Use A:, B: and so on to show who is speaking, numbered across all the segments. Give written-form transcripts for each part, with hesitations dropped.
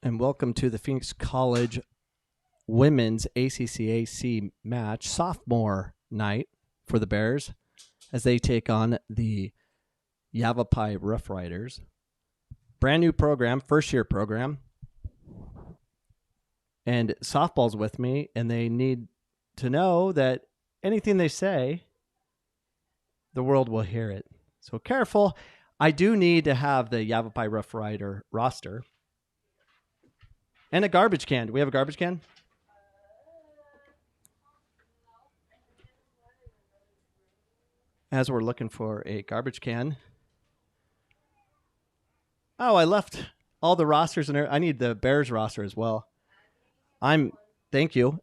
A: And welcome to the Phoenix College Women's ACCAC match, sophomore night for the Bears as they take on the Yavapai Rough Riders. Brand new program, first year program. And softball's with me, and they need to know that anything they say, the world will hear it. So careful. I do need to have the Yavapai Rough Rider roster. And a garbage can. Do we have a garbage can? As we're looking for a garbage can. Oh, I left all the rosters in there. I need the Bears roster as well. Thank you.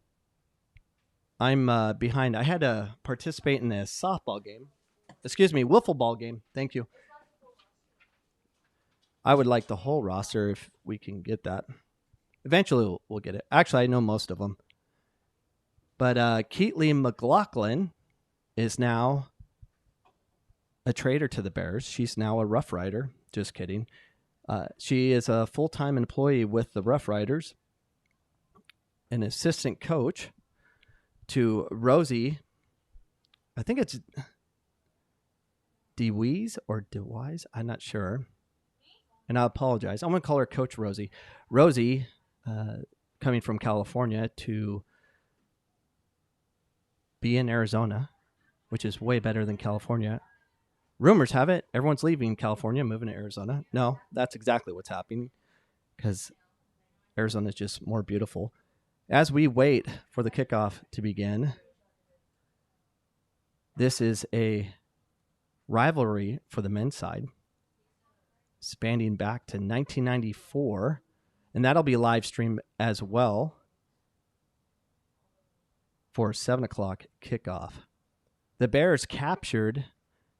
A: I'm behind. I had to participate in a softball game. Excuse me, wiffle ball game. Thank you. I would like the whole roster if we can get that. Eventually, we'll get it. Actually, I know most of them. But Keatley McLaughlin is now a trader to the Bears. She's now a Rough Rider. Just kidding. She is a full-time employee with the Rough Riders, an assistant coach to Rosie. I think it's DeWeese or DeWise. I'm not sure. And I apologize. I'm going to call her Coach Rosie. Rosie, coming from California to be in Arizona, which is way better than California. Rumors have it everyone's leaving California, moving to Arizona. No, that's exactly what's happening because Arizona is just more beautiful. As we wait for the kickoff to begin, this is a rivalry for the men's side, spanning back to 1994, and that'll be live streamed as well for a 7 o'clock kickoff. The Bears captured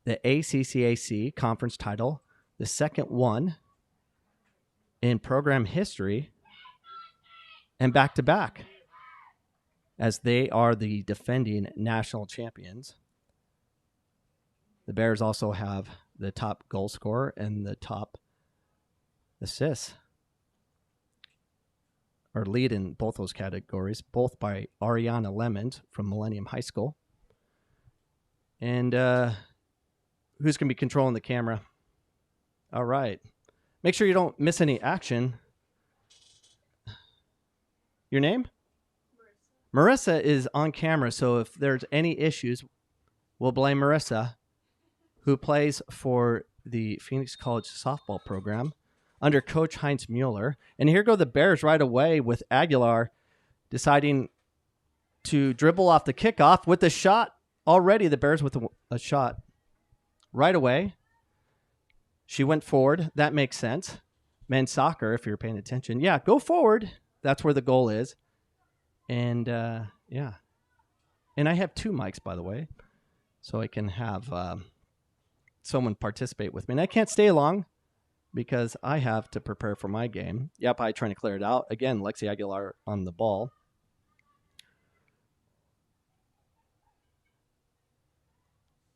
A: the ACCAC conference title, the second one in program history, and back-to-back, as they are the defending national champions. The Bears also have the top goal scorer and the top assists, or lead in both those categories, both by Ariana Lemons from Millennium High School. And who's going to be controlling the camera? All right. Make sure you don't miss any action. Your name? Marissa is on camera, so if there's any issues, we'll blame Marissa, who plays for the Phoenix College softball program under Coach Heinz Mueller. And here go the Bears right away with Aguilar deciding to dribble off the kickoff with the shot. Already the Bears with a shot right away. She went forward. That makes sense. Men's soccer, if you're paying attention. Yeah, go forward. That's where the goal is. And, yeah. And I have two mics, by the way, so I can have someone participate with me. And I can't stay long because I have to prepare for my game. Yavapai trying to clear it out. Again, Lexi Aguilar on the ball.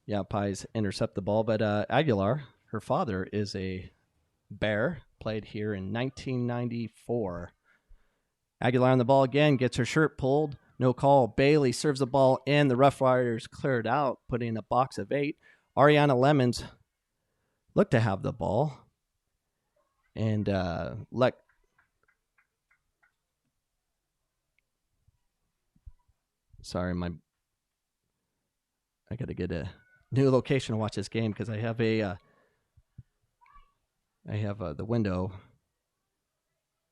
A: Yavapai's intercept the ball, but Aguilar, her father, is a Bear, played here in 1994. Aguilar on the ball again, gets her shirt pulled. No call. Bailey serves the ball in. The Rough Riders clear it out, putting in a box of 8. Ariana Lemons look to have the ball. And sorry, I got to get a new location to watch this game because I have the window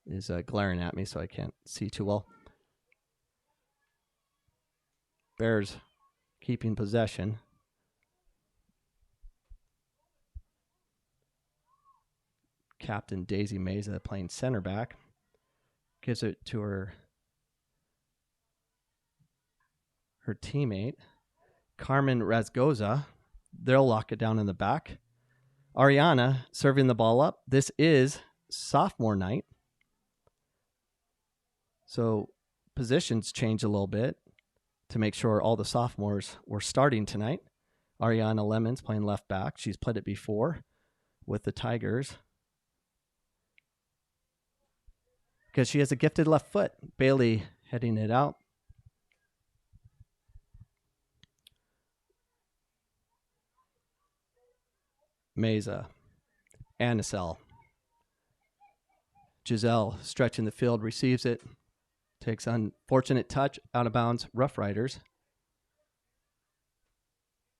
A: is glaring at me, so I can't see too well. Bears keeping possession. Captain Daisy Meza playing center back. Gives it to her teammate, Carmen Razgoza. They'll lock it down in the back. Ariana serving the ball up. This is sophomore night, so positions change a little bit to make sure all the sophomores were starting tonight. Ariana Lemons playing left back. She's played it before with the Tigers. because she has a gifted left foot. Bailey heading it out. Meza. Anisel. Giselle stretching the field, receives it. Takes unfortunate touch, out of bounds, Rough Riders.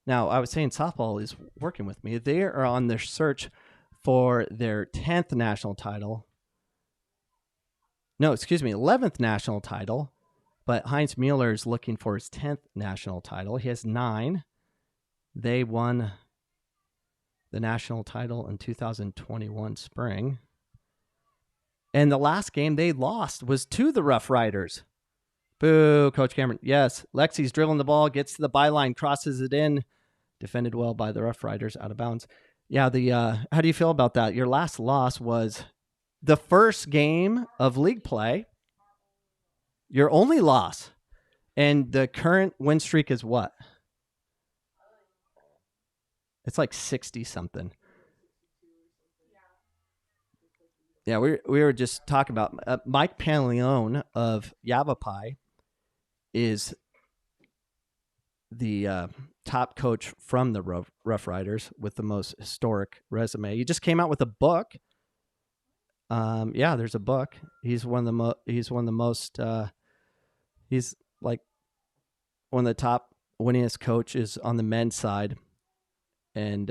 A: Now, I was saying softball is working with me. They are on their search for their 10th national title. No, excuse me, 11th national title. But Heinz Mueller is looking for his 10th national title. He has 9. They won the national title in 2021 spring. And the last game they lost was to the Rough Riders. Boo, Coach Cameron. Yes, Lexi's dribbling the ball, gets to the byline, crosses it in. Defended well by the Rough Riders, out of bounds. Yeah, how do you feel about that? Your last loss was the first game of league play. Your only loss. And the current win streak is what? It's like 60-something. Yeah, we were just talking about Mike Panleone of Yavapai is the top coach from the Rough Riders with the most historic resume. He just came out with a book. There's a book. He's one of the most. He's like one of the top winningest coaches on the men's side, and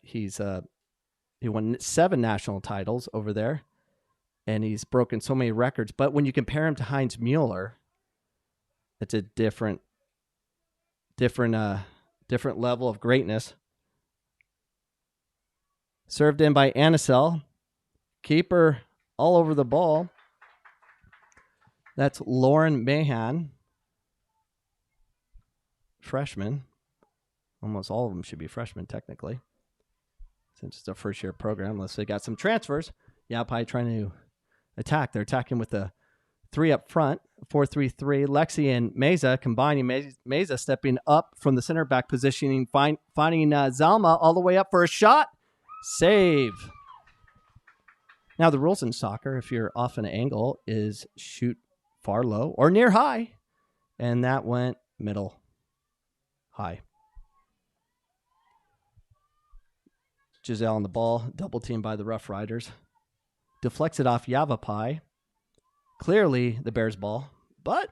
A: he won 7 national titles over there, and he's broken so many records. But when you compare him to Heinz Mueller, it's a different level of greatness. Served in by Anisel. Keeper all over the ball. That's Lauren Mahan. Freshman. Almost all of them should be freshmen, technically, since it's a first-year program, unless they got some transfers. Yavapai trying to attack. They're attacking with the 3 up front, 4-3-3. Lexi and Meza combining. Meza stepping up from the center back positioning, finding Zalma all the way up for a shot. Save. Now, the rules in soccer, if you're off an angle, is shoot far low or near high. And that went middle high. Giselle on the ball, double teamed by the Rough Riders. Deflects it off Yavapai. Clearly the Bears' ball, but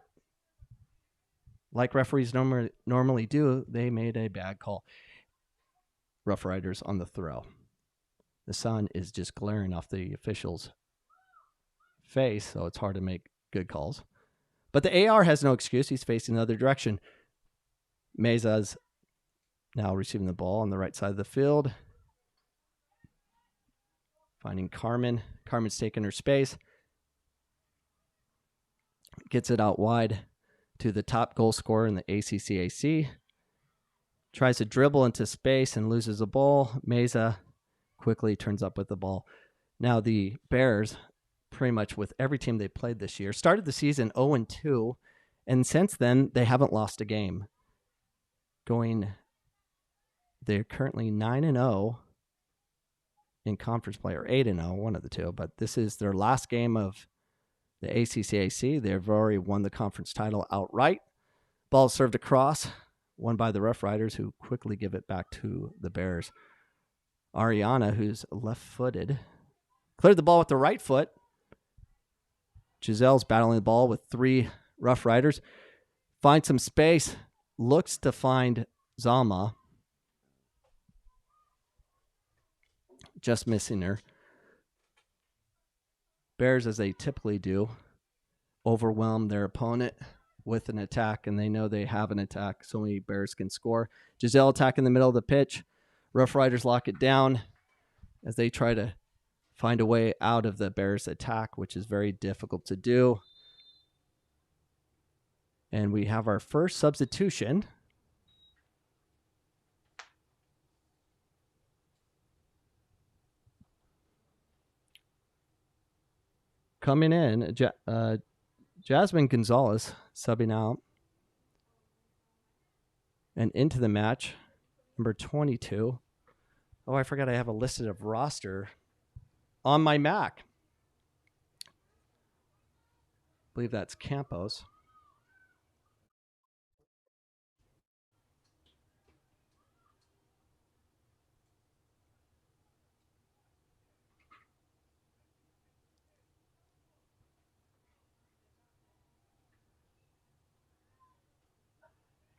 A: like referees normally do, they made a bad call. Rough Riders on the throw. The sun is just glaring off the official's face, so it's hard to make good calls. But the AR has no excuse. He's facing the other direction. Meza's now receiving the ball on the right side of the field. Finding Carmen. Carmen's taking her space. Gets it out wide to the top goal scorer in the ACCAC. Tries to dribble into space and loses the ball. Meza quickly turns up with the ball. Now the Bears, pretty much with every team they played this year, started the season 0-2, and since then they haven't lost a game. They're currently 9-0 in conference play, or 8-0, one of the two. But this is their last game of the ACCAC. They've already won the conference title outright. Ball served across, won by the Rough Riders, who quickly give it back to the Bears. Ariana, who's left-footed, cleared the ball with the right foot. Giselle's battling the ball with 3 Rough Riders. Finds some space. Looks to find Zalma. Just missing her. Bears, as they typically do, overwhelm their opponent with an attack, and they know they have an attack, so many Bears can score. Giselle attack in the middle of the pitch. Rough Riders lock it down as they try to find a way out of the Bears' attack, which is very difficult to do. And we have our first substitution. Coming in, Jasmine Gonzalez subbing out. And into the match, number 22. Oh, I forgot I have a listed of roster on my Mac. believe that's Campos.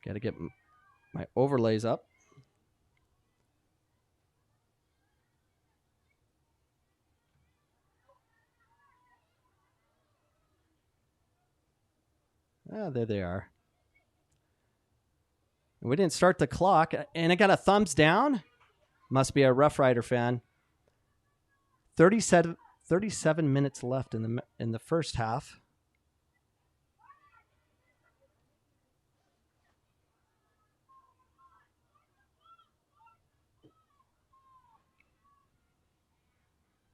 A: Got to get my overlays up. Ah, there they are. We didn't start the clock, and it got a thumbs down. Must be a Rough Rider fan. 37 minutes left in the first half.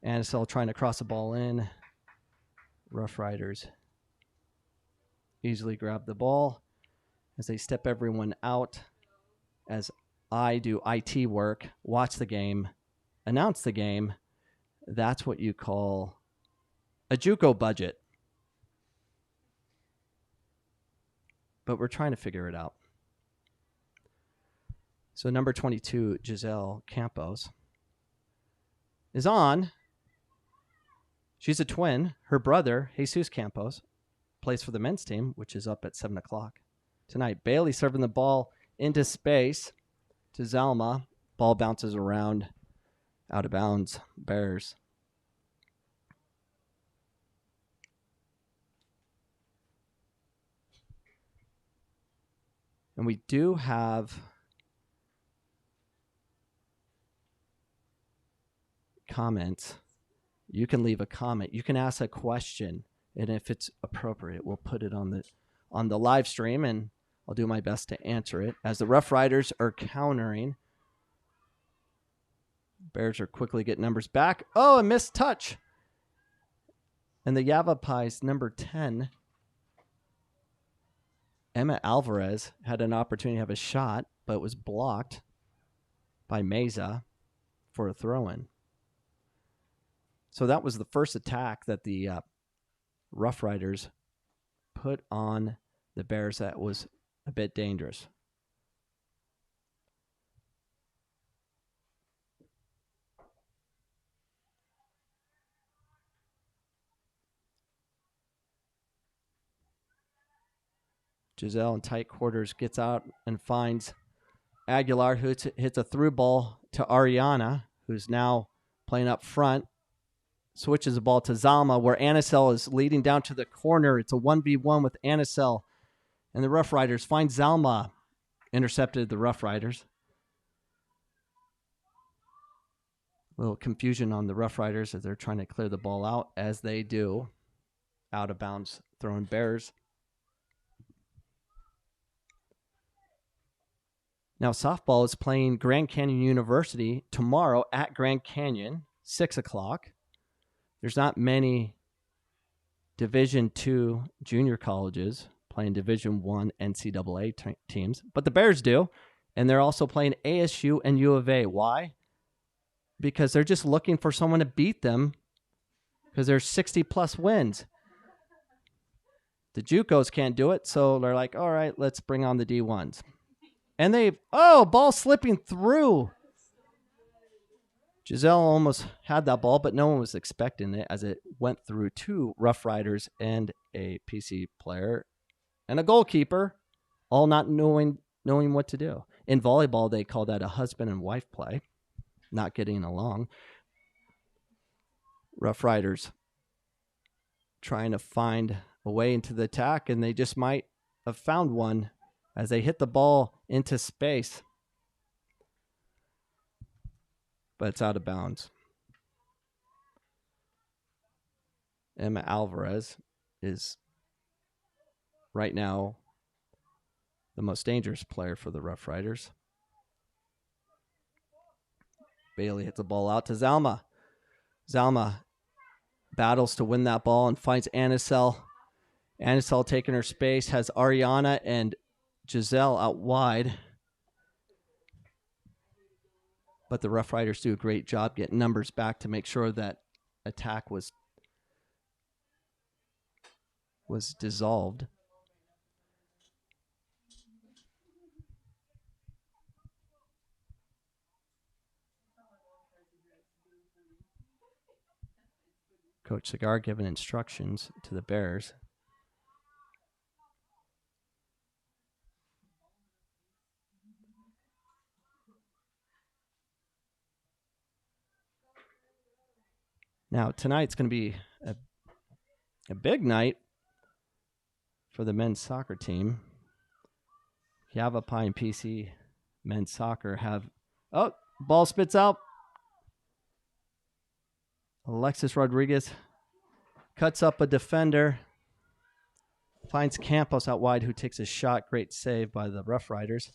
A: Anisel trying to cross the ball in. Rough Riders easily grab the ball as they step everyone out. As I do IT work, watch the game, announce the game. That's what you call a JUCO budget. But we're trying to figure it out. So number 22, Giselle Campos, is on. She's a twin. Her brother, Jesus Campos, plays for the men's team, which is up at 7 o'clock tonight. Bailey serving the ball into space to Zalma. Ball bounces around, out of bounds. Bears. And we do have comments. You can leave a comment. You can ask a question, and if it's appropriate, we'll put it on the live stream, and I'll do my best to answer it. As the Rough Riders are countering, Bears are quickly getting numbers back. Oh, a missed touch. And the Yavapai's number 10, Emma Alvarez, had an opportunity to have a shot, but was blocked by Meza for a throw-in. So that was the first attack that the Rough Riders put on the Bears that was a bit dangerous. Giselle in tight quarters gets out and finds Aguilar, who hits a through ball to Ariana, who's now playing up front. Switches the ball to Zalma, where Anisel is leading down to the corner. It's a 1v1 with Anisel. And the Rough Riders find Zalma. Intercepted the Rough Riders. A little confusion on the Rough Riders as they're trying to clear the ball out, as they do. Out of bounds, throwing Bears. Now, softball is playing Grand Canyon University tomorrow at Grand Canyon, 6 o'clock. There's not many Division II junior colleges playing Division I NCAA teams, but the Bears do, and they're also playing ASU and U of A. Why? Because they're just looking for someone to beat them because there's 60-plus wins. The JUCOs can't do it, so they're like, all right, let's bring on the D1s. And ball slipping through. Giselle almost had that ball, but no one was expecting it as it went through two Rough Riders and a PC player and a goalkeeper, all not knowing what to do. In volleyball, they call that a husband and wife play, not getting along. Rough Riders trying to find a way into the attack, and they just might have found one as they hit the ball into space. But it's out of bounds. Emma Alvarez is right now the most dangerous player for the Rough Riders. Bailey hits the ball out to Zalma. Zalma battles to win that ball and finds Anisel. Anisel taking her space, has Ariana and Giselle out wide. But the Rough Riders do a great job getting numbers back to make sure that attack was was dissolved. Coach Cigar giving instructions to the Bears. Now, tonight's going to be a big night for the men's soccer team. Yavapai and PC men's soccer have... Oh, ball spits out. Alexis Rodriguez cuts up a defender. Finds Campos out wide, who takes a shot. Great save by the Rough Riders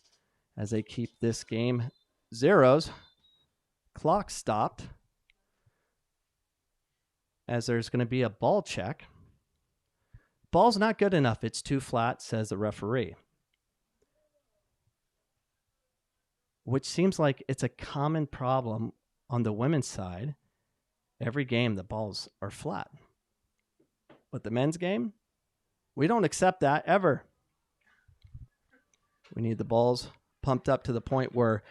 A: as they keep this game zeros. Clock stopped as there's going to be a ball check. Ball's not good enough. It's too flat, says the referee. Which seems like it's a common problem on the women's side. Every game, the balls are flat. But the men's game, we don't accept that ever. We need the balls pumped up to the point where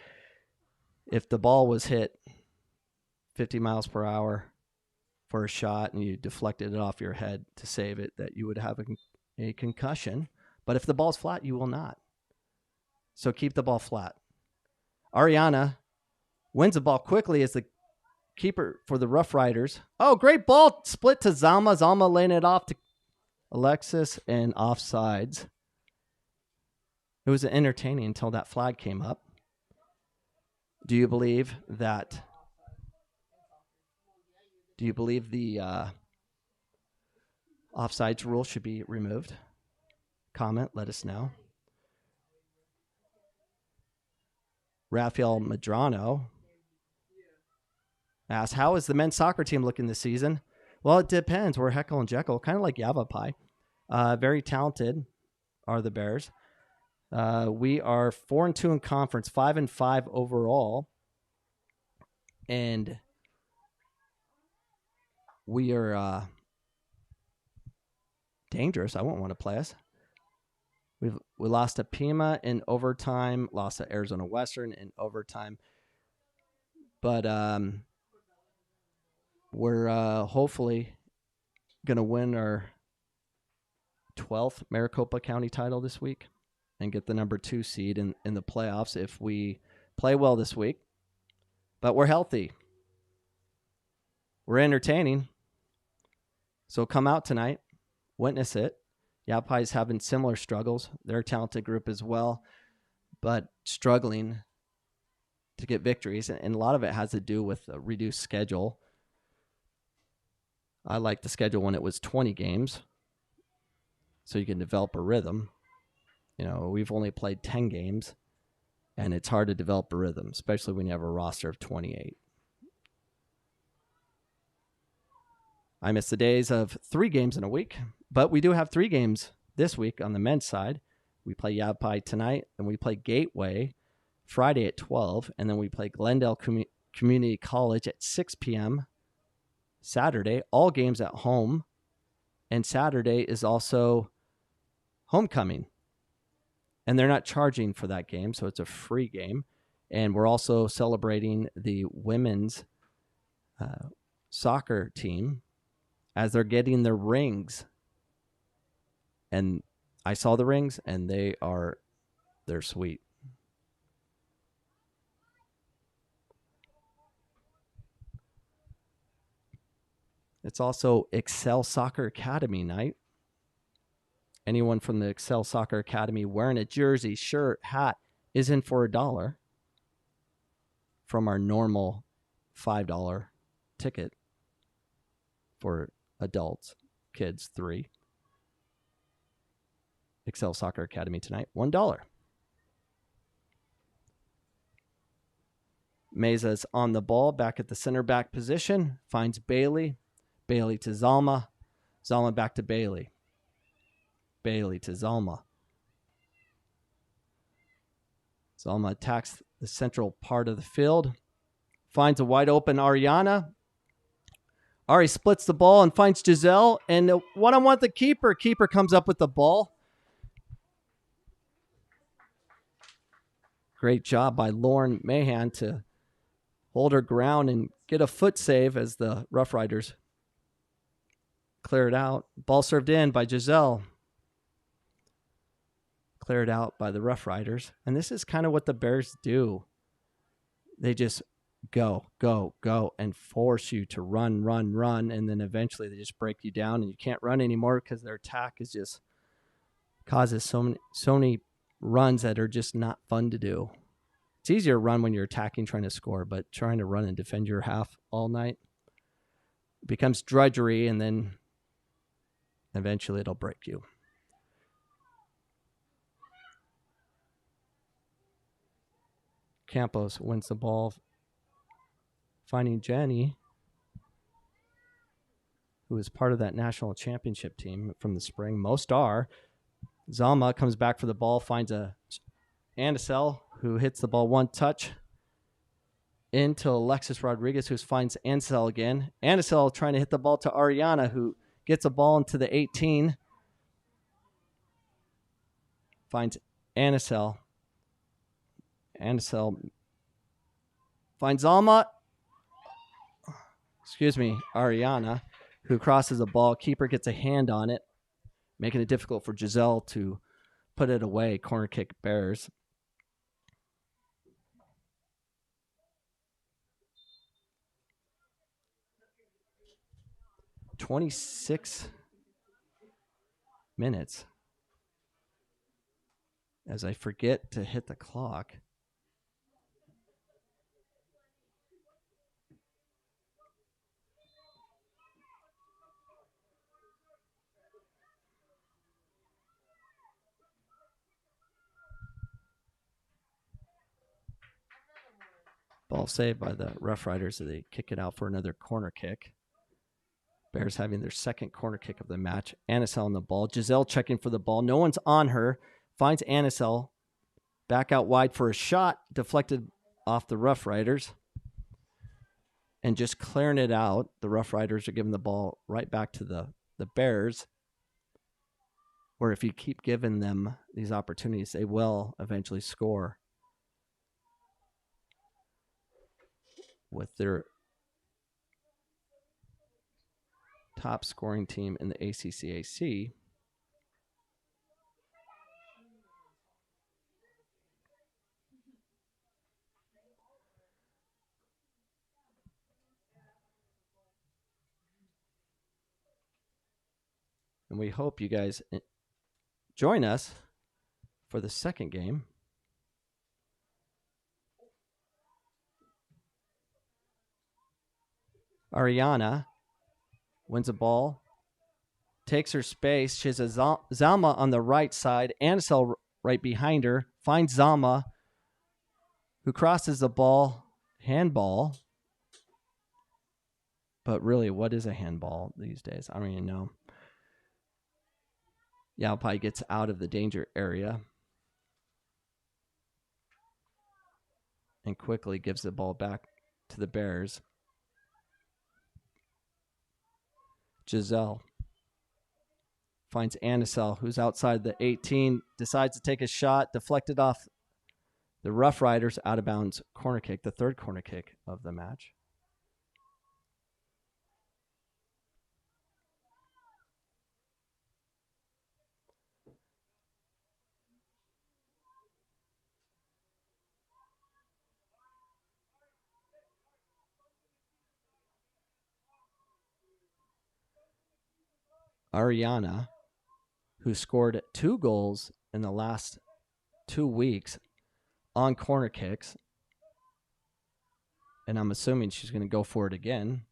A: if the ball was hit 50 miles per hour for a shot and you deflected it off your head to save it, that you would have a concussion. But if the ball's flat, you will not. So keep the ball flat. Ariana wins the ball quickly as the keeper for the Rough Riders. Oh, great ball split to Zalma. Zalma laying it off to Alexis and offsides. It was entertaining until that flag came up. Do you believe the offsides rule should be removed? Comment, let us know. Rafael Medrano asks, how is the men's soccer team looking this season? Well, it depends. We're Heckle and Jekyll, kind of like Yavapai. Very talented are the Bears. We are 4-2 in conference, 5-5 overall. And we are dangerous. I won't want to play us. We lost to Pima in overtime, lost to Arizona Western in overtime. But we're hopefully going to win our 12th Maricopa County title this week and get the number 2 seed in the playoffs if we play well this week. But we're healthy. We're entertaining. So come out tonight, witness it. Yavapai's having similar struggles. They're a talented group as well, but struggling to get victories. And a lot of it has to do with a reduced schedule. I like the schedule when it was 20 games, so you can develop a rhythm. You know, we've only played 10 games, and it's hard to develop a rhythm, especially when you have a roster of 28. I miss the days of 3 games in a week, but we do have 3 games this week on the men's side. We play Yavapai tonight, and we play Gateway Friday at 12, and then we play Glendale Community College at 6 p.m. Saturday. All games at home, and Saturday is also homecoming, and they're not charging for that game, so it's a free game. And we're also celebrating the women's soccer team as they're getting their rings. And I saw the rings, and they're sweet. It's also Excel Soccer Academy night. Anyone from the Excel Soccer Academy wearing a jersey, shirt, hat is in for $1 from our normal $5 ticket for adults, kids 3. Excel Soccer Academy tonight, $1. Mesa's on the ball, back at the center back position, finds Bailey. Bailey to Zalma. Zalma back to Bailey. Bailey to Zalma. Zalma attacks the central part of the field. Finds a wide open Ariana. Ari splits the ball and finds Giselle, and one-on-one with the keeper. Keeper comes up with the ball. Great job by Lauren Mahan to hold her ground and get a foot save as the Rough Riders clear it out. Ball served in by Giselle. Cleared out by the Rough Riders. And this is kind of what the Bears do. They just go, go, go, and force you to run, run, run. And then eventually they just break you down and you can't run anymore because their attack is just causes so many runs that are just not fun to do. It's easier to run when you're attacking, trying to score, but trying to run and defend your half all night becomes drudgery, and then eventually it'll break you. Campos wins the ball, finding Jenny, who is part of that national championship team from the spring. Most are. Zalma comes back for the ball, finds Andesel, who hits the ball one touch into Alexis Rodriguez, who finds Ansel again. Andesel trying to hit the ball to Ariana, who gets a ball into the 18. Finds Andesel. Andesel finds Ariana, who crosses the ball. Keeper gets a hand on it, making it difficult for Giselle to put it away. Corner kick Bears. "26 minutes as I forget to hit the clock. Ball saved by the Rough Riders as they kick it out for another corner kick. Bears having their second corner kick of the match. Anisel on the ball. Giselle checking for the ball. No one's on her. Finds Anisel. Back out wide for a shot. Deflected off the Rough Riders. And just clearing it out. The Rough Riders are giving the ball right back to the Bears. Where if you keep giving them these opportunities, they will eventually score. With their top scoring team in the ACCAC. And we hope you guys join us for the second game. Ariana wins a ball, takes her space. She has a Zalma on the right side, Ansel right behind her, finds Zalma, who crosses the ball. Handball. But really, what is a handball these days? I don't even know. Yavapai gets out of the danger area and quickly gives the ball back to the Bears. Giselle finds Anisel, who's outside the 18, decides to take a shot, deflected off the Rough Riders, out of bounds corner kick, the third corner kick of the match. Ariana, who scored 2 goals in the last 2 weeks on corner kicks, and I'm assuming she's going to go for it again.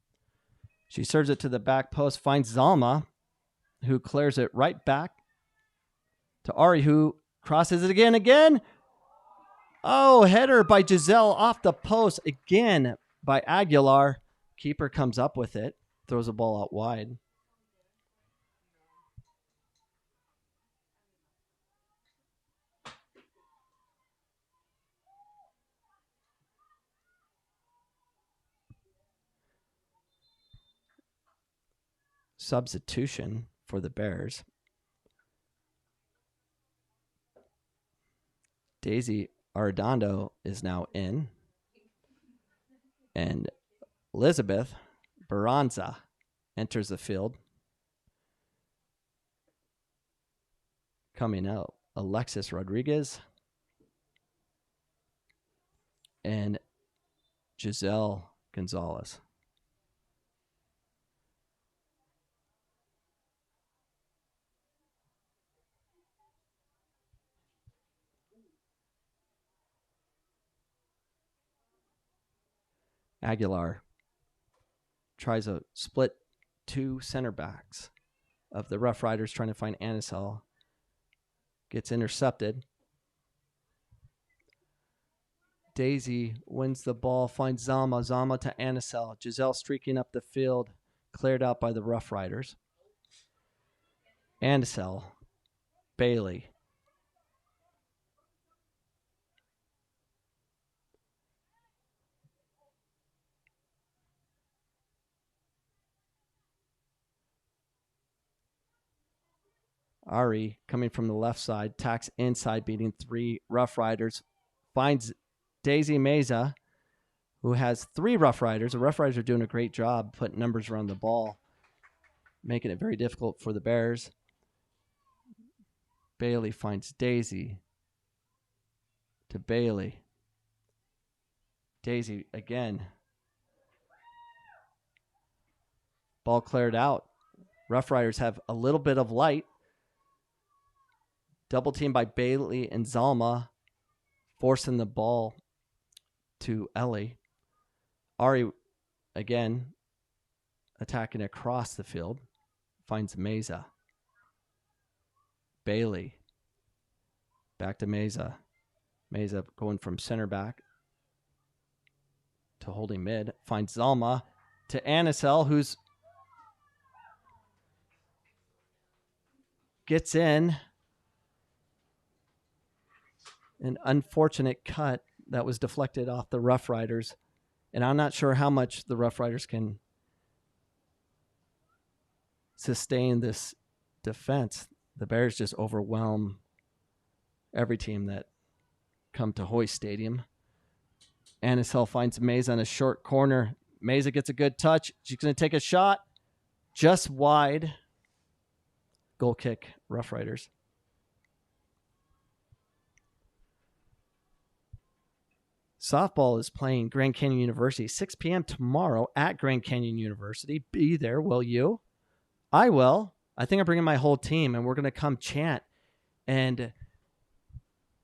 A: She serves it to the back post, finds Zalma, who clears it right back to Ari, who crosses it again. Oh, header by Giselle off the post again by Aguilar. Keeper comes up with it, throws the ball out wide. substitution for the Bears. Daisy Arredondo is now in. And Elizabeth Baranza enters the field. Coming out, Alexis Rodriguez and Giselle Gonzalez. Aguilar tries a split two center backs of the Rough Riders trying to find Anisel. Gets intercepted. Daisy wins the ball, finds Zama. Zama to Anisel. Giselle streaking up the field, cleared out by the Rough Riders. Anisel, Bailey. Ari coming from the left side, tacks inside, beating three Rough Riders. Finds Daisy Meza, who has three Rough Riders. The Rough Riders are doing a great job putting numbers around the ball, making it very difficult for the Bears. Bailey finds Daisy to Bailey. Daisy again. Ball cleared out. Rough Riders have a little bit of light. Double team by Bailey and Zalma, forcing the ball to Ellie. Ari, again, attacking across the field, finds Meza. Bailey, back to Meza. Meza going from center back to holding mid, finds Zalma to Anisel, who's gets in. An unfortunate cut that was deflected off the Rough Riders. And I'm not sure how much the Rough Riders can sustain this defense. The Bears just overwhelm every team that come to Hoist Stadium. Anisel finds Meza on a short corner. Meza gets a good touch. She's going to take a shot just wide. Goal kick, Rough Riders. Softball is playing Grand Canyon University, 6 p.m. tomorrow at Grand Canyon University. Be there, will you? I will. I think I'm bringing my whole team, and we're going to come chant and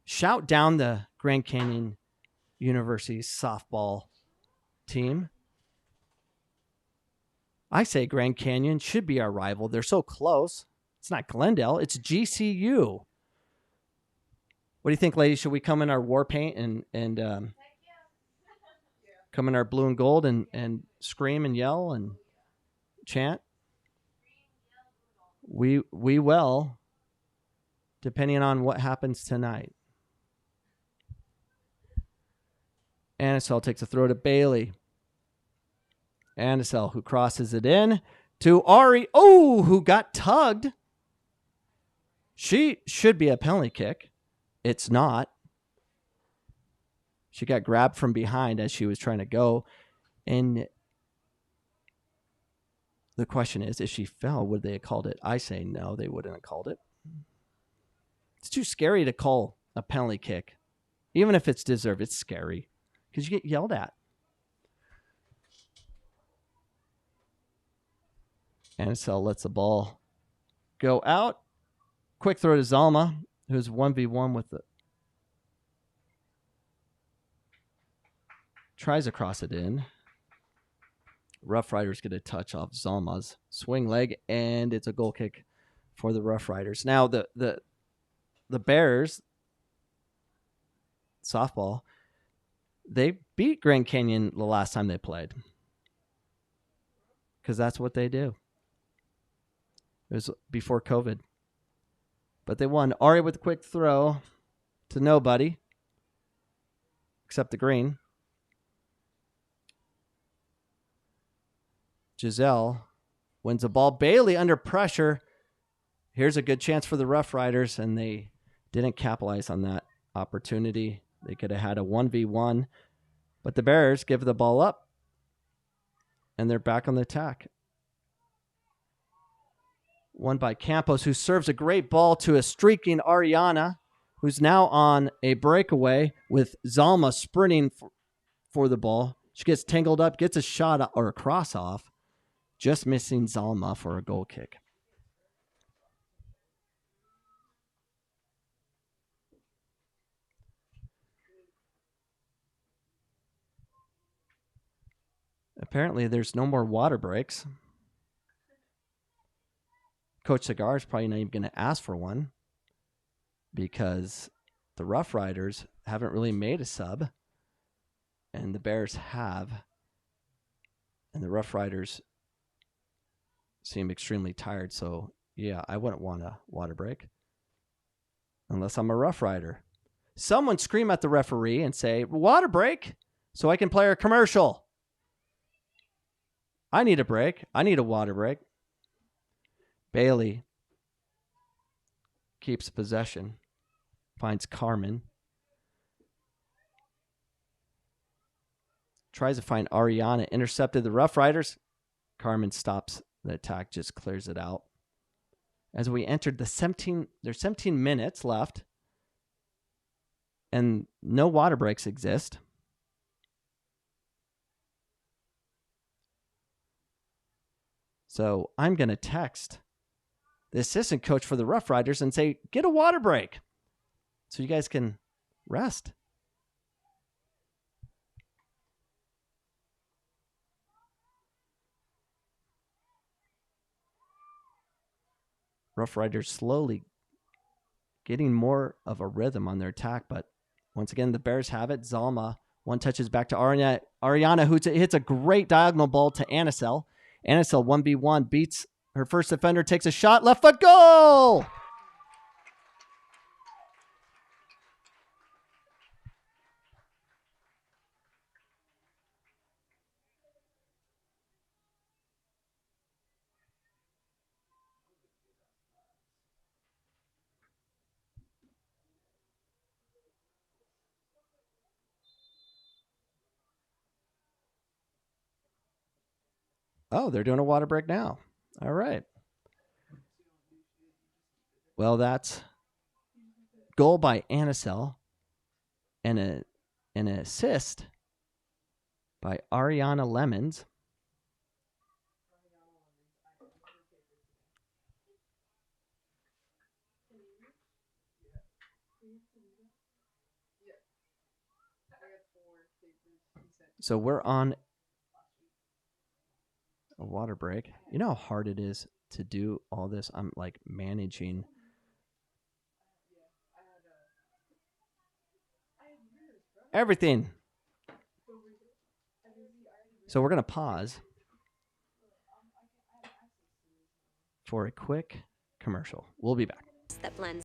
A: shout down the Grand Canyon University softball team. I say Grand Canyon should be our rival. They're so close. It's not Glendale. It's GCU. What do you think, ladies? Should we come in our war paint and come in our blue and gold and scream and yell and chant? We will, depending on what happens tonight. Anisel takes a throw to Bailey. Anisel, who crosses it in to Ari. Oh, who got tugged. She should be a penalty kick. It's not. She got grabbed from behind as she was trying to go. And the question is, if she fell, would they have called it? I say no, they wouldn't have called it. It's too scary to call a penalty kick. Even if it's deserved, it's scary because you get yelled at. Anisel lets the ball go out. Quick throw to Zalma, who's 1v1 with the... Tries to cross it in. Rough Riders get a touch off Zalma's swing leg, and it's a goal kick for the Rough Riders. Now, the Bears, softball, they beat Grand Canyon the last time they played because that's what they do. It was before COVID. But they won. Ari with a quick throw to nobody except the green. Giselle wins the ball. Bailey under pressure. Here's a good chance for the Rough Riders, and they didn't capitalize on that opportunity. They could have had a 1v1, but the Bears give the ball up, and they're back on the attack. Won by Campos, who serves a great ball to a streaking Ariana, who's now on a breakaway with Zalma sprinting for the ball. She gets tangled up, gets a shot or a cross off, just missing Zalma for a goal kick. Apparently, there's no more water breaks. Coach Cigar is probably not even going to ask for one because the Rough Riders haven't really made a sub, and the Bears have. And the Rough Riders seem extremely tired, so yeah, I wouldn't want a water break unless I'm a Rough Rider. Someone scream at the referee and say, water break, so I can play our commercial. I need a break. I need a water break. Bailey keeps possession, finds Carmen. Tries to find Ariana, intercepted the Rough Riders. Carmen stops the attack, just clears it out. As we entered there's 17 minutes left, and no water breaks exist. So I'm going to text the assistant coach for the Rough Riders and say, get a water break so you guys can rest. Rough Riders slowly getting more of a rhythm on their attack, but once again, the Bears have it. Zalma, one touches back to Ariana, who hits a great diagonal ball to Anisel. Anisel 1v1 beats her first defender, takes a shot, left foot, goal! Oh, they're doing a water break now. All right. Well, that's goal by Anisel and an assist by Ariana Lemons. So we're on a water break. You know how hard it is to do all this? I'm like managing. Everything. So we're going to pause for a quick commercial. We'll be back.
B: That blends.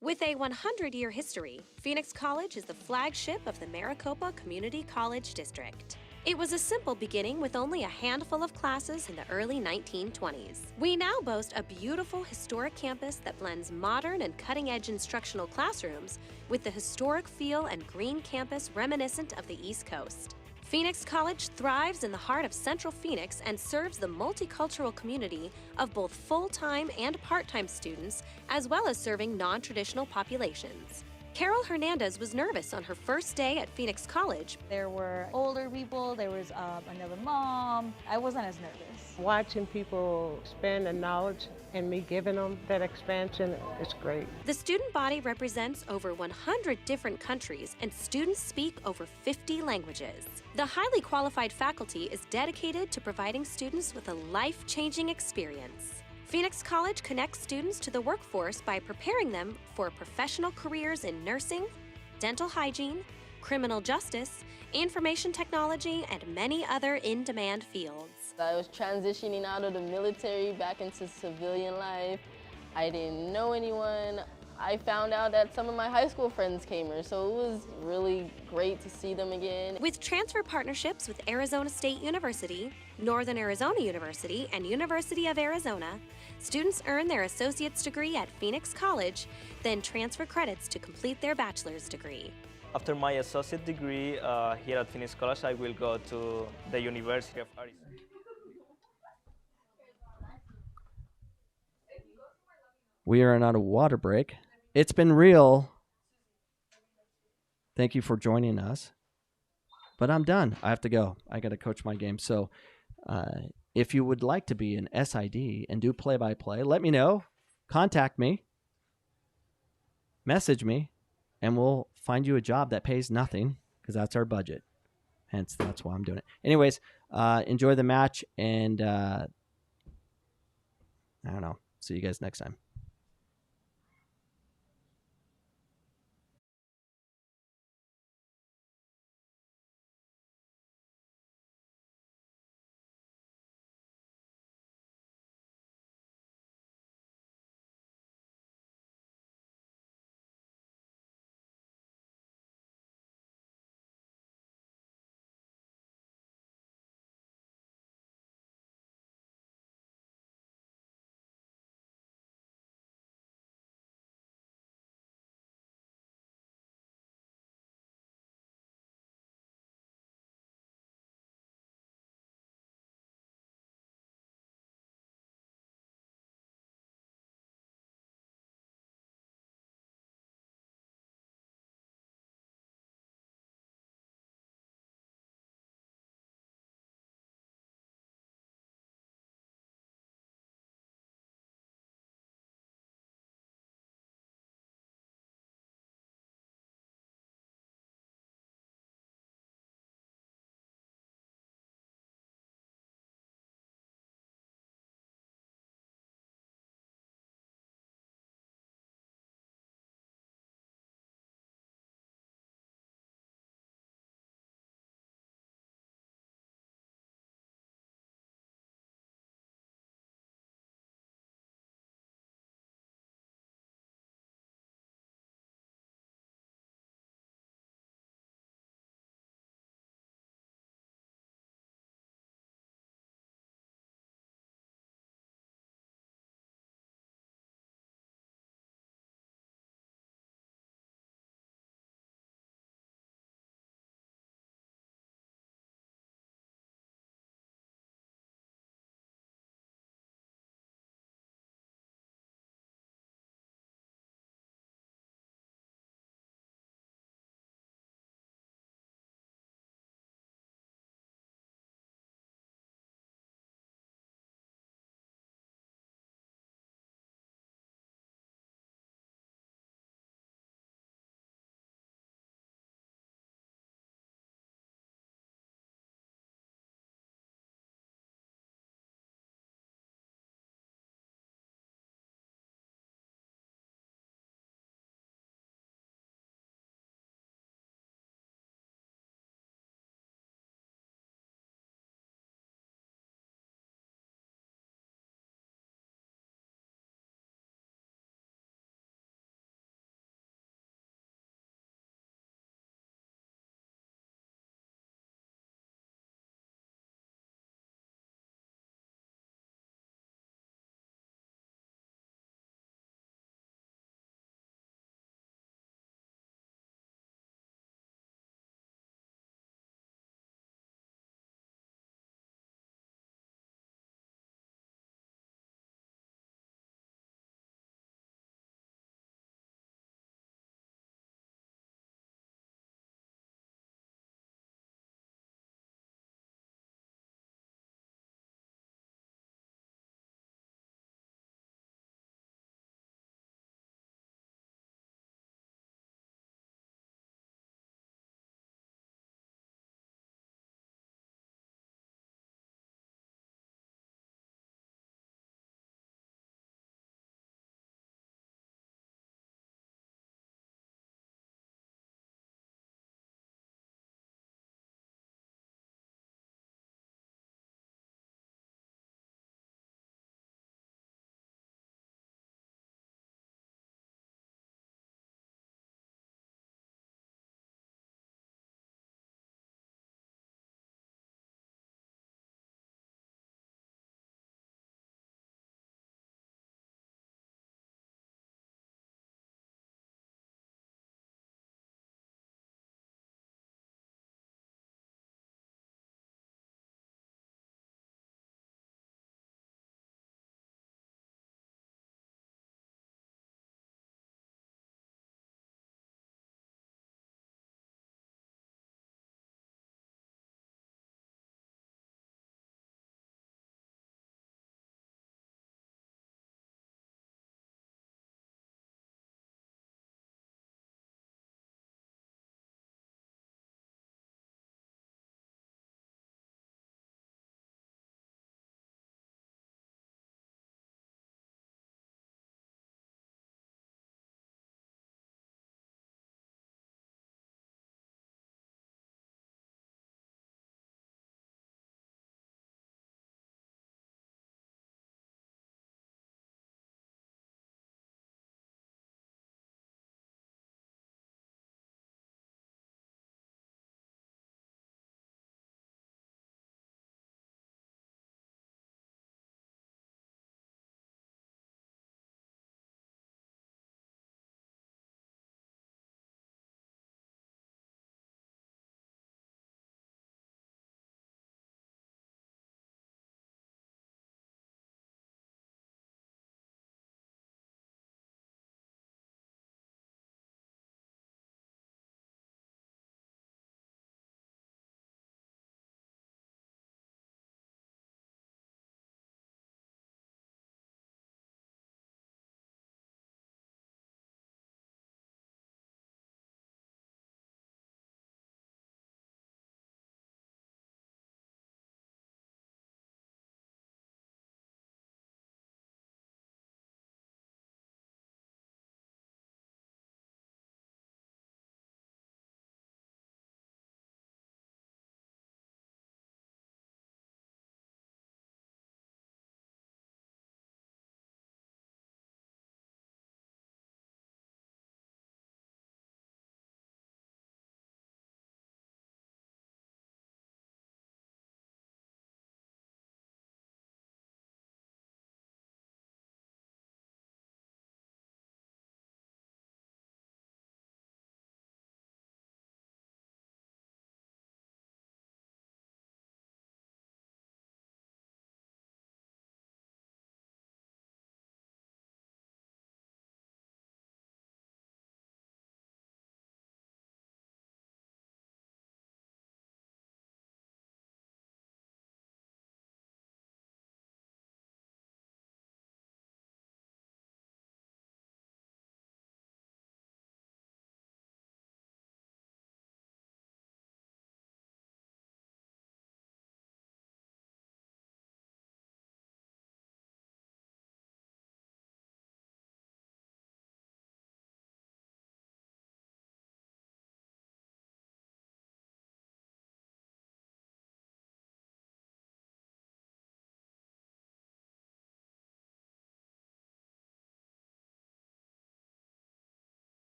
B: With a 100-year history, Phoenix College is the flagship of the Maricopa Community College District. It was a simple beginning with only a handful of classes in the early 1920s. We now boast a beautiful historic campus that blends modern and cutting-edge instructional classrooms with the historic feel and green campus reminiscent of the East Coast. Phoenix College thrives in the heart of Central Phoenix and serves the multicultural community of both full-time and part-time students, as well as serving non-traditional populations. Carol Hernandez was nervous on her first day at Phoenix College.
C: There were older people, there was another mom. I wasn't as nervous.
D: Watching people expand the knowledge and me giving them that expansion is great.
B: The student body represents over 100 different countries and students speak over 50 languages. The highly qualified faculty is dedicated to providing students with a life-changing experience. Phoenix College connects students to the workforce by preparing them for professional careers in nursing, dental hygiene, criminal justice, information technology, and many other in-demand fields.
E: I was transitioning out of the military back into civilian life. I didn't know anyone. I found out that some of my high school friends came here, so it was really great to see them again.
B: With transfer partnerships with Arizona State University, Northern Arizona University, and University of Arizona, students earn their associate's degree at Phoenix College, then transfer credits to complete their bachelor's degree.
F: After my associate degree here at Phoenix College, I will go to the University of Arizona.
A: We are on a water break. It's been real. Thank you for joining us. But I'm done. I have to go. I got to coach my game. So if you would like to be an SID and do play-by-play, let me know. Contact me. Message me. And we'll find you a job that pays nothing because that's our budget. Hence, that's why I'm doing it. Anyways, enjoy the match. And I don't know. See you guys next time.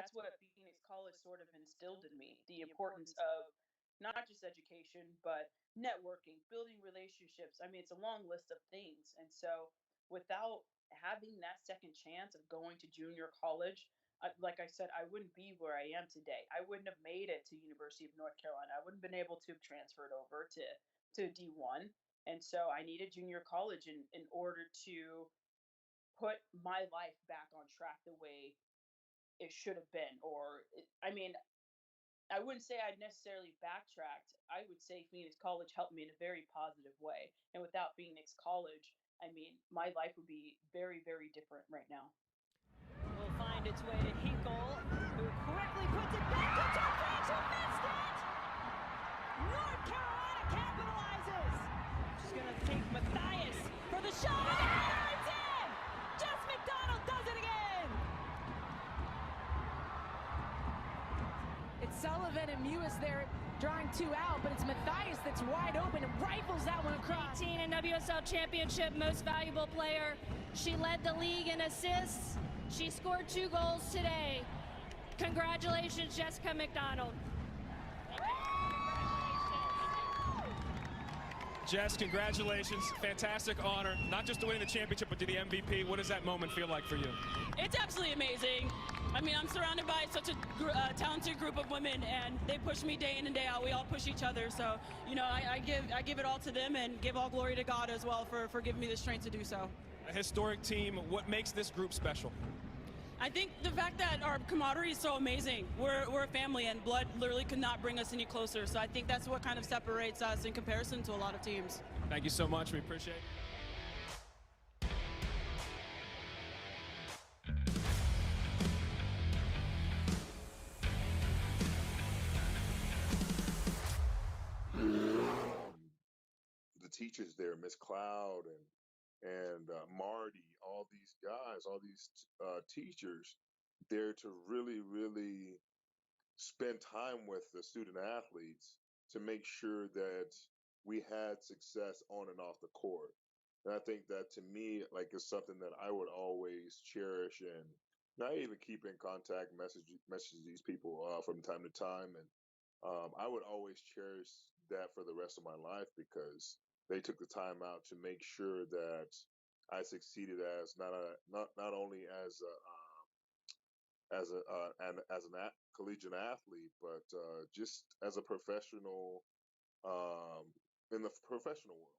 G: that's what Phoenix College sort of instilled in me, the importance of not just education, but networking, building relationships. I mean, it's a long list of things. And so without having that second chance of going to junior college, like I said, I wouldn't be where I am today. I wouldn't have made it to University of North Carolina. I wouldn't have been able to have transferred over to D1. And so I needed junior college in order to put my life back on track the way it should have been. I mean, I wouldn't say I'd necessarily backtracked. I would say Phoenix College helped me in a very positive way. And without Phoenix College, I mean, my life would be very, very different right now.
H: Will find its way to Hinkle, who quickly puts it back to Jeffries, who missed it! North Carolina capitalizes! She's going to take Matthias for the shot, and it's in! Jess McDonald does it again!
I: It's Sullivan and Mewis there drawing two out, but it's Matthias that's wide open and rifles that one across.
J: 18 and WSL Championship Most Valuable Player. She led the league in assists. She scored 2 goals today. Congratulations, Jessica McDonald.
K: Jess, congratulations. Fantastic honor, not just to win the championship, but to the MVP. What does that moment feel like for you?
L: It's absolutely amazing. I mean, I'm surrounded by such a talented group of women, and they push me day in and day out. We all push each other. So, you know, I give it all to them and give all glory to God as well for giving me the strength to do so.
K: A historic team. What makes this group special?
L: I think the fact that our camaraderie is so amazing. We're a family, and blood literally could not bring us any closer. So I think that's what kind of separates us in comparison to a lot of teams.
K: Thank you so much. We appreciate it.
M: The teachers there, Miss Cloud and Marty, all these guys, all these teachers there to really, really spend time with the student athletes to make sure that we had success on and off the court. And I think that, to me, like, is something that I would always cherish, and not even keep in contact, message these people from time to time. And I would always cherish that for the rest of my life, because they took the time out to make sure that I succeeded as not only as an collegiate athlete, but just as a professional in the professional world.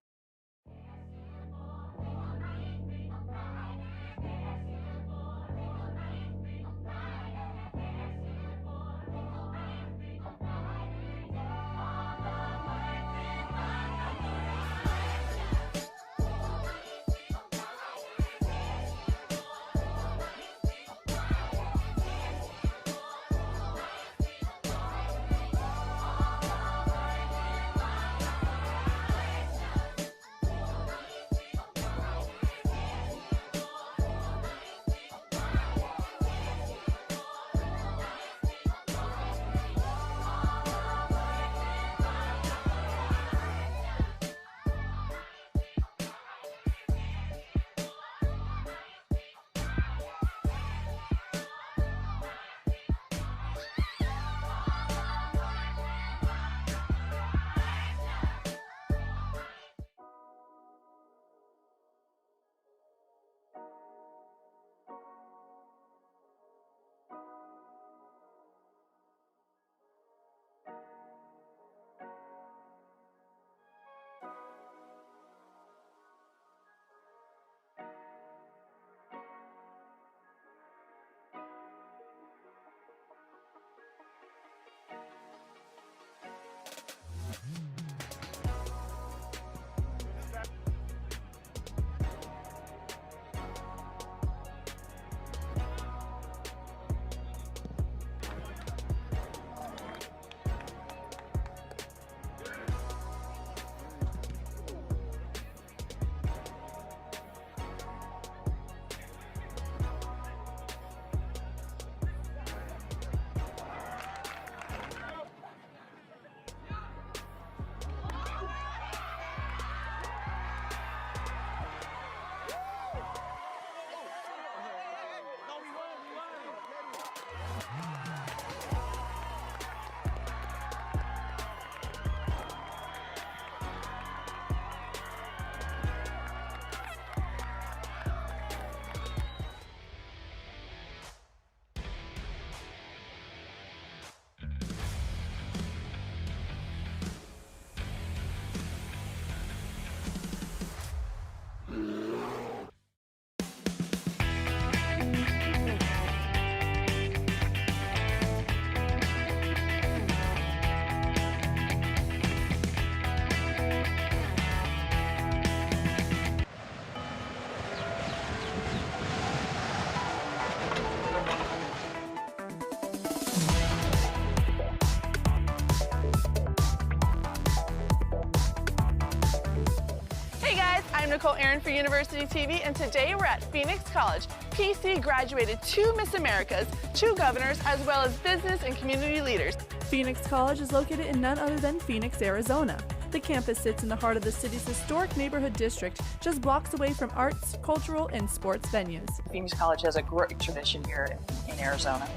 N: I'm Nicole Aaron for University TV, and today we're at Phoenix College. PC graduated 2 Miss Americas, 2 governors, as well as business and community leaders.
O: Phoenix College is located in none other than Phoenix, Arizona. The campus sits in the heart of the city's historic neighborhood district, just blocks away from arts, cultural, and sports venues.
P: Phoenix College has a great tradition here in Arizona.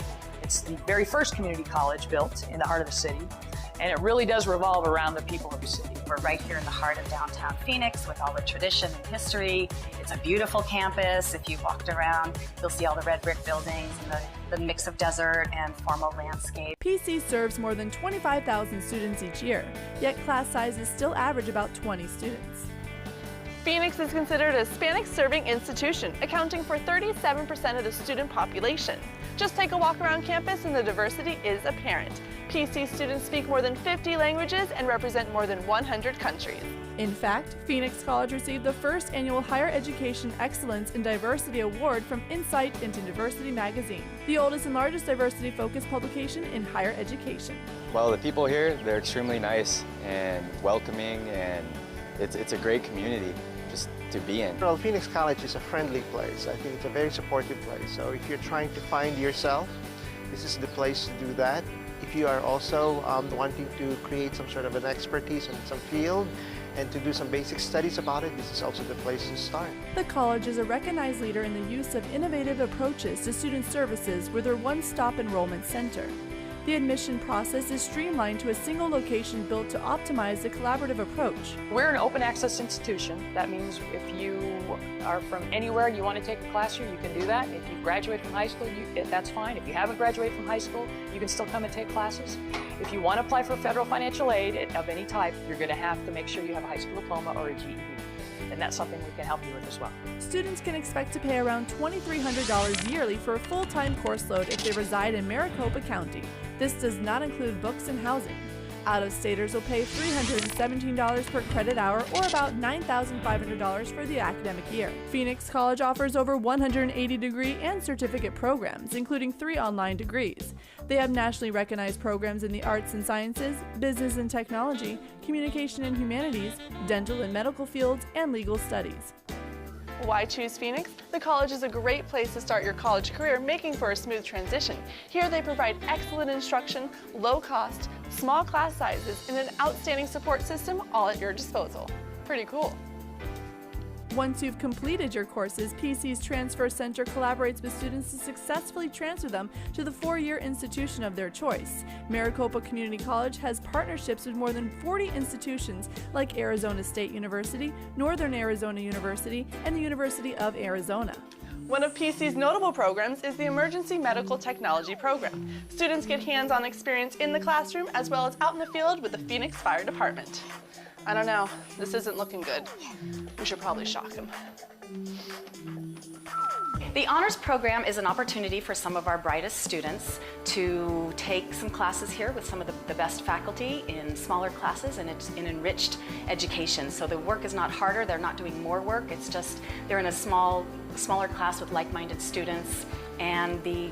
P: It's the very first community college built in the heart of the city, and it really does revolve around the people of the city.
Q: We're right here in the heart of downtown Phoenix with all the tradition and history. It's a beautiful campus. If you walked around, you'll see all the red brick buildings and the mix of desert and formal landscape.
O: PC serves more than 25,000 students each year, yet class sizes still average about 20 students.
N: Phoenix is considered a Hispanic-serving institution, accounting for 37% of the student population. Just take a walk around campus and the diversity is apparent. PC students speak more than 50 languages and represent more than 100 countries.
O: In fact, Phoenix College received the first annual Higher Education Excellence in Diversity Award from Insight into Diversity magazine, the oldest and largest diversity-focused publication in higher education.
R: Well, the people here, they're extremely nice and welcoming, and it's a great community just to be in.
S: Well, Phoenix College is a friendly place. I think it's a very supportive place. So if you're trying to find yourself, this is the place to do that. If you are also wanting to create some sort of an expertise in some field and to do some basic studies about it, this is also the place to start.
O: The college is a recognized leader in the use of innovative approaches to student services with their one-stop enrollment center. The admission process is streamlined to a single location built to optimize the collaborative approach.
P: We're an open access institution. That means if you are from anywhere and you want to take a class here, you can do that. If you graduate from high school, that's fine. If you haven't graduated from high school, you can still come and take classes. If you want to apply for federal financial aid of any type, you're going to have to make sure you have a high school diploma or a GED. And that's something we can help you with as well.
O: Students can expect to pay around $2,300 yearly for a full-time course load if they reside in Maricopa County. This does not include books and housing. Out-of-staters will pay $317 per credit hour, or about $9,500 for the academic year. Phoenix College offers over 180 degree and certificate programs, including 3 online degrees. They have nationally recognized programs in the arts and sciences, business and technology, communication and humanities, dental and medical fields, and legal studies.
N: Why choose Phoenix? The college is a great place to start your college career, making for a smooth transition. Here they provide excellent instruction, low cost, small class sizes, and an outstanding support system all at your disposal. Pretty cool.
O: Once you've completed your courses, PC's Transfer Center collaborates with students to successfully transfer them to the 4-year institution of their choice. Maricopa Community College has partnerships with more than 40 institutions like Arizona State University, Northern Arizona University, and the University of Arizona.
N: One of PC's notable programs is the Emergency Medical Technology Program. Students get hands-on experience in the classroom as well as out in the field with the Phoenix Fire Department. I don't know, this isn't looking good. We should probably shock him.
Q: The honors program is an opportunity for some of our brightest students to take some classes here with some of the best faculty in smaller classes and in enriched education. So the work is not harder, they're not doing more work, it's just they're in a smaller class with like-minded students, and the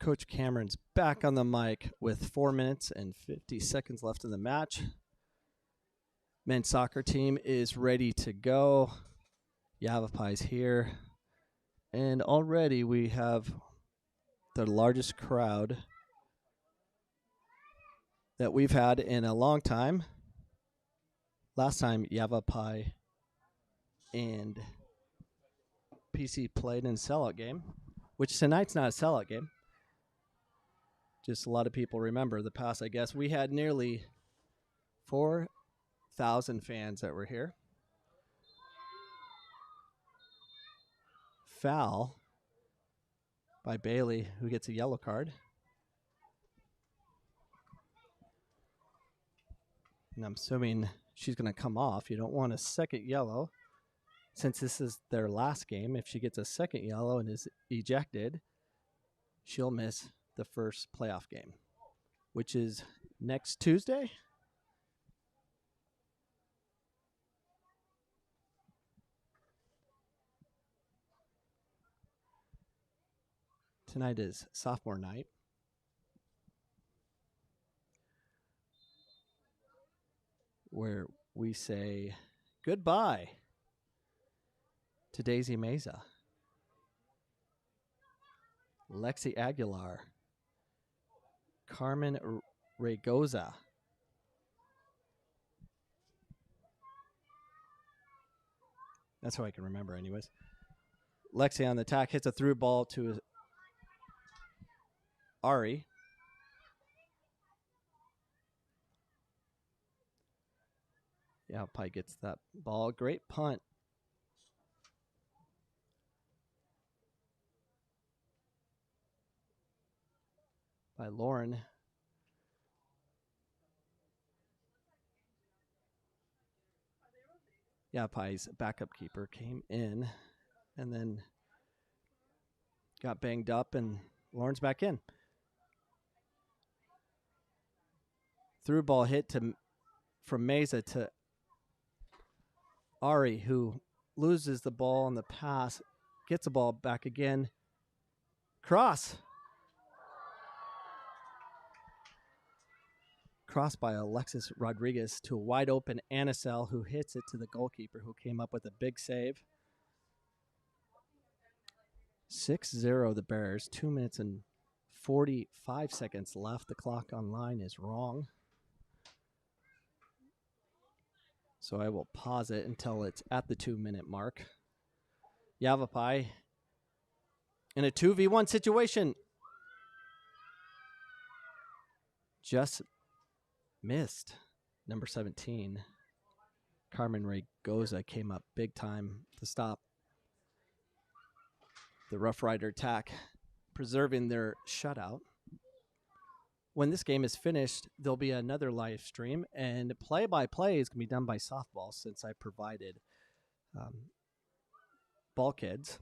A: Coach Cameron's back on the mic with 4 minutes and 50 seconds left in the match. Men's soccer team is ready to go. Yavapai's here. And already we have the largest crowd that we've had in a long time. Last time Yavapai and PC played in a sellout game, which tonight's not a sellout game. Just a lot of people remember the past, I guess. We had nearly 4,000 fans that were here. Foul by Bailey, who gets a yellow card. And I'm assuming she's going to come off. You don't want a second yellow. Since this is their last game, if she gets a second yellow and is ejected, she'll miss the first playoff game, which is next Tuesday. Tonight is sophomore night. Where we say goodbye to Daisy Meza, Lexi Aguilar, Carmen Regoza, that's how I can remember anyways. Lexi on the attack, hits a through ball to Ari. Yavapai gets that ball. Great punt. By Lauren. Yavapai's backup keeper came in and then got banged up, and Lauren's back in. Through ball hit from Meza to Ari, who loses the ball on the pass, gets the ball back again. Cross by Alexis Rodriguez to a wide open Anisel, who hits it to the goalkeeper, who came up with a big save. 6-0 the Bears. 2 minutes and 45 seconds left. The clock online is wrong. So I will pause it until it's at the 2-minute mark. Yavapai in a 2v1 situation. Just missed. Number 17. Carmen Regoza came up big time to stop the Rough Rider attack, preserving their shutout. When this game is finished, there'll be another live stream, and play-by-play is going to be done by softball, since I provided bulkheads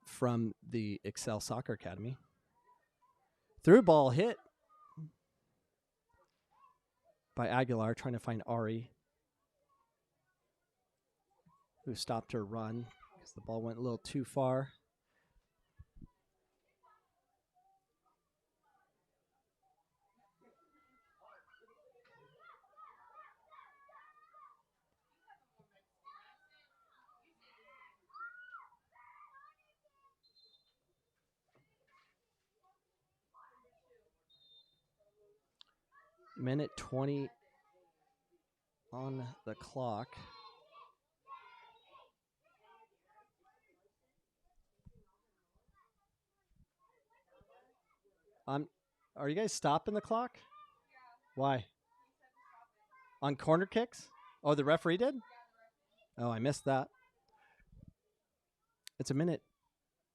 A: from the Excel Soccer Academy. Through ball hit by Aguilar, trying to find Ari, who stopped her run because the ball went a little too far. Minute 20 on the clock. Are you guys stopping the clock? Why? On corner kicks? Oh, the referee did? Oh, I missed that. It's a minute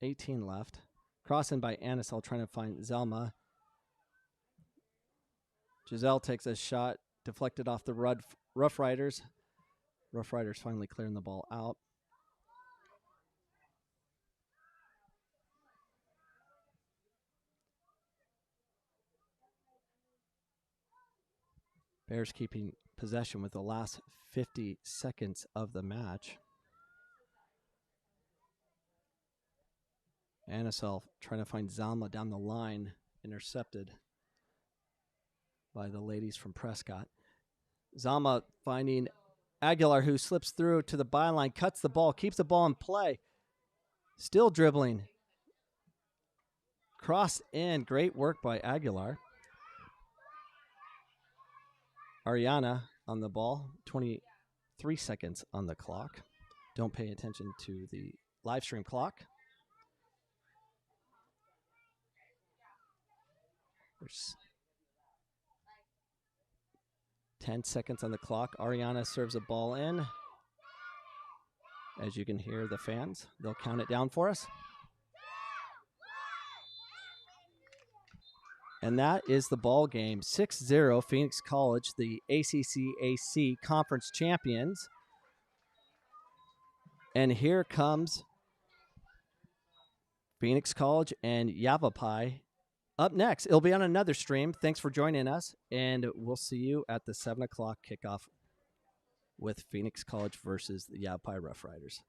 A: 18 left. Crossing by Anisel, trying to find Zelma. Giselle takes a shot, deflected off the Rough Riders. Rough Riders finally clearing the ball out. Bears keeping possession with the last 50 seconds of the match. Anasel trying to find Zalma down the line, intercepted by the ladies from Prescott. Zalma finding Aguilar, who slips through to the byline, cuts the ball, keeps the ball in play. Still dribbling. Cross in. Great work by Aguilar. Ariana on the ball. 23 seconds on the clock. Don't pay attention to the live stream clock. There's 10 seconds on the clock. Ariana serves a ball in. As you can hear the fans, they'll count it down for us. And that is the ball game. 6-0, Phoenix College, the ACC-AC Conference champions. And here comes Phoenix College and Yavapai up next. It'll be on another stream. Thanks for joining us, and we'll see you at the 7 o'clock kickoff with Phoenix College versus the Yavapai Rough Riders.